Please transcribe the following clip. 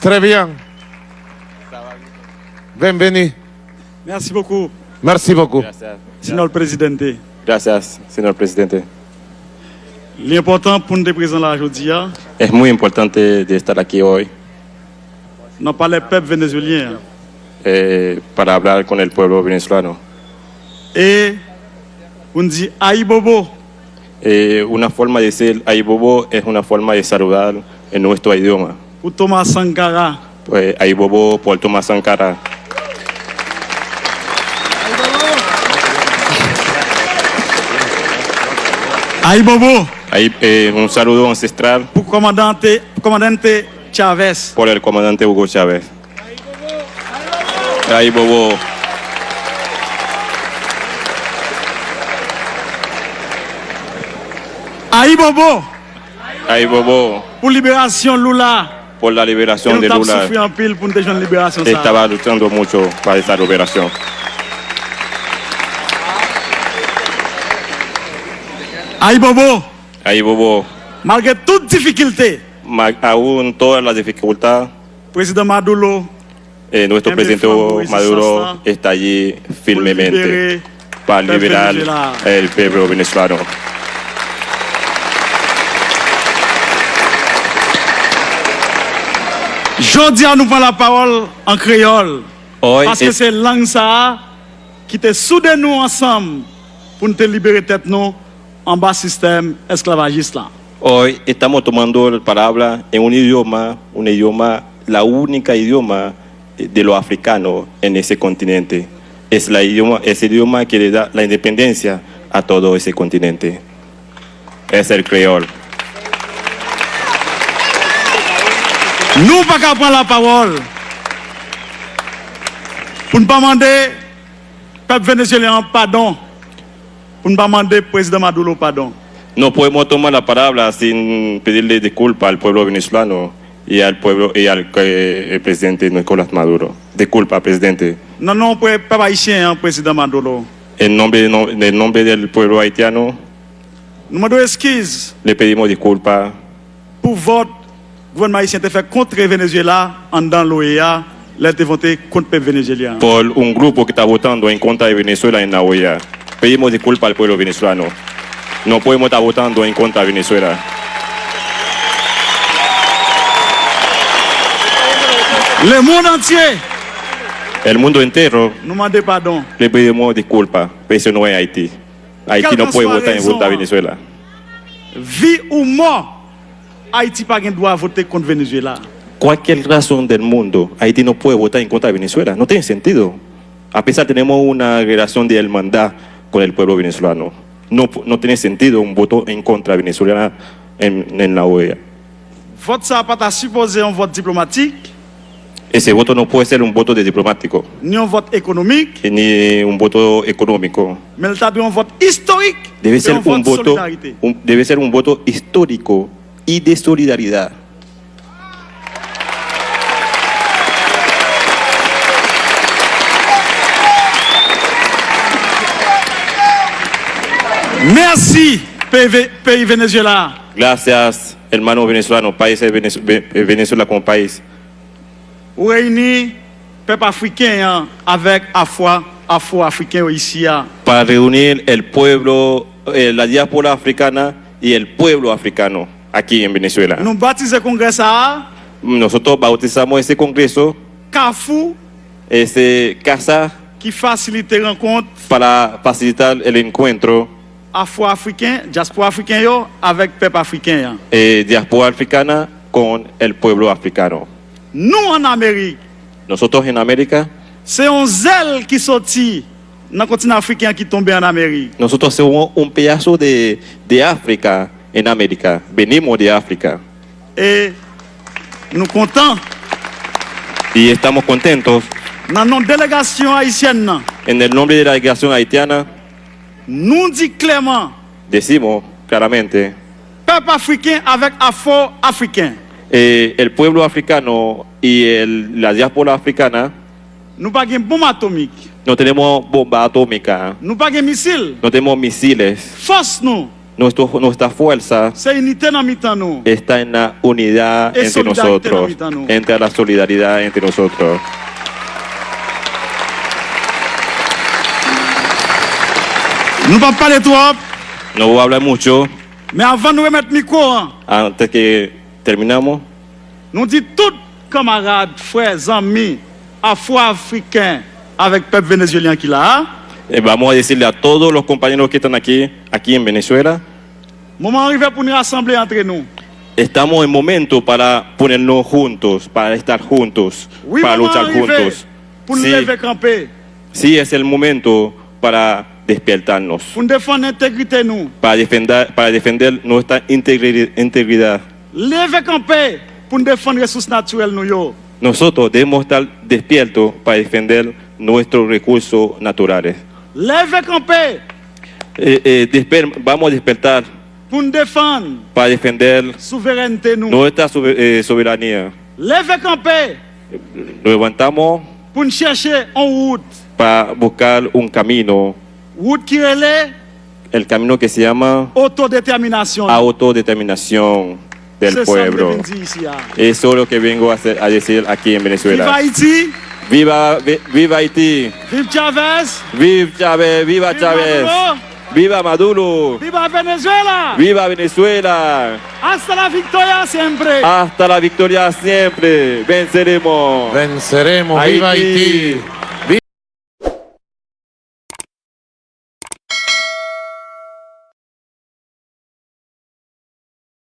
Très bien. Bienvenue. Merci beaucoup, Merci beaucoup. Gracias. señor presidente. Gracias, señor presidente. L'important pour nous présenter là aujourd'hui, Es muy importante de estar aquí hoy nous parlons du peuple vénézuélien. para hablar con el pueblo venezolano. Et on dit Aïe Bobo. Una forma de decir Aibobo es una forma de saludar en nuestro idioma. Pour Thomas Sankara. Pues Aibobo por Tomás Sankara. Aïe Bobo. Un saludo ancestral Pour commandante Chavez. por el comandante Hugo Chávez. Aibobo. Aïe Bobo. Aibobo Pour libération Lula. por la Et liberación nous de avons Lula. souffert en pile pour nous déjouer la libération. Ça. Estaba luchando mucho para esa liberación. Aïe Bobo. Aibobo, Malgré toute difficulté, aún todas las dificultades, président Maduro nuestro En presidente defensa de Maduro Sasa, está allí firmemente libérer para el pueblo liberar venezolano. el pueblo venezolano. Jodi nous prend la parole en créole. Hoy, Parce que c'est langue ça qui te soude nous ensemble pour nous te libérer tête nous en bas système esclavagiste là. hoy estamos tomando la palabra en un idioma, la única idioma de los africanos en ese continente. Es el idioma que le da la independencia a todo ese continente. Es el creol. Nous pas qu'à prendre la parole pour ne pas demander peuple vénézuélien pardon, pour ne pas demander président Maduro pardon. No podemos tomar la palabra sin pedirle disculpas al pueblo venezolano y al el presidente Nicolás Maduro. Disculpa, presidente. Non, non, peuple haïtien, président Maduro. En nombre del pueblo haitiano, Nous demandons excuses le pedimos disculpas pour votre gouvernement haïtien te fait contre Venezuela en dans l'OEA, l'aide de voter contre le peuple vénézuélien. por un grupo que está votando en contra de Venezuela en la OEA. Pedimos disculpas al pueblo venezolano. No podemos estar votando en contra de Venezuela. Le monde entier El mundo entero nous demande pardon. le pedimos disculpas, pero eso no es Haití. Haití no puede votar en contra de Venezuela. Vie ou mort, Haïti pas droit voter contre Venezuela. Cualquier razón del mundo, Haití no puede votar en contra de Venezuela. No tiene sentido. A pesar tenemos una relación de hermandad con el pueblo venezolano. No tiene sentido un voto en contra de Venezuela en la OEA. Vote ça pas supposé un vote diplomatique, Ese voto no puede ser un voto de diplomático, ni un vote économique, ni un voto económico. mais il doit un vote historique. Debe et ser un un vote de voto, solidarité. debe ser un voto histórico y de solidaridad. Merci, pays Venezuela. Gracias, hermanos venezolanos, países Venezuela como país. Ou réunir peuple africain hein, avec afro-africain ici. Hein. Para reunir el pueblo, la diáspora africana y el pueblo africano aquí en Venezuela. Nous baptisons le congrès ça, Nosotros bautizamos ese congreso, Carrefour, ese casa, qui facilite les rencontres para facilitar el encuentro afro-africain, diaspora africain yo, avec peuple africain. Hein. diáspora africana con el pueblo africano. Nous en Amérique, Nosotros en América, c'est un zèle qui sortit dans le continent africain qui tombait en Amérique. nosotros somos un pedazo de África en América. Venimos de África Et nous contents y estamos contentos. dans notre délégation haïtienne, nan, En el nombre de la delegación haitiana, nous dit clairement, decimos claramente, peuple africain avec afro-africain. el pueblo africano y la diáspora africana Nous pas de bombe atomique, no tenemos bomba atómica, nous pas de missile. no tenemos misiles. Force nous, Nuestra fuerza c'est unité dans mi-temps nous. está en la unidad Es entre solidaridad nosotros, entre nosotros. entre la solidaridad entre nosotros. Nous ne pouvons pas parler trop, No voy a hablar mucho mais avant de nous remettre le micro, hein, antes que terminamos. nous disons tous camarades, frères, amis, afro-africains avec le peuple vénézuélien qui est là. Vamos a decirle a todos los compañeros que están aquí en Venezuela, Moment arrivé pour nous rassembler entre nous. estamos en momento para ponernos juntos, para estar juntos, Oui, para moment luchar arrivé juntos. pour nous Sí, lever camper, sí, es el momento para despertarnos, pour nous défendre l'intégrité nous. para defender nuestra integridad. Lever camper pour nous défendre les ressources naturelles nous yo. Nosotros debemos estar despiertos para defender nuestros recursos naturales. Lever camper Vamos a despertar pour nous défendre para defender la souveraineté nous. nuestra soberanía. Lever camper Nos levantamos pour nous chercher en route. para buscar un camino, Route qui relève el camino que se llama autodétermination. autodeterminación del C'est ça que je pueblo. viens de dire ici. Eso es lo que vengo a decir aquí en Viva Venezuela. Haïti, Viva Haití, vive Chavez, viva Chávez, viva Chávez, Maduro, viva Maduro, viva Venezuela. viva Venezuela. Hasta la victoria siempre. Hasta la victoria siempre. Venceremos. Venceremos, viva Haití.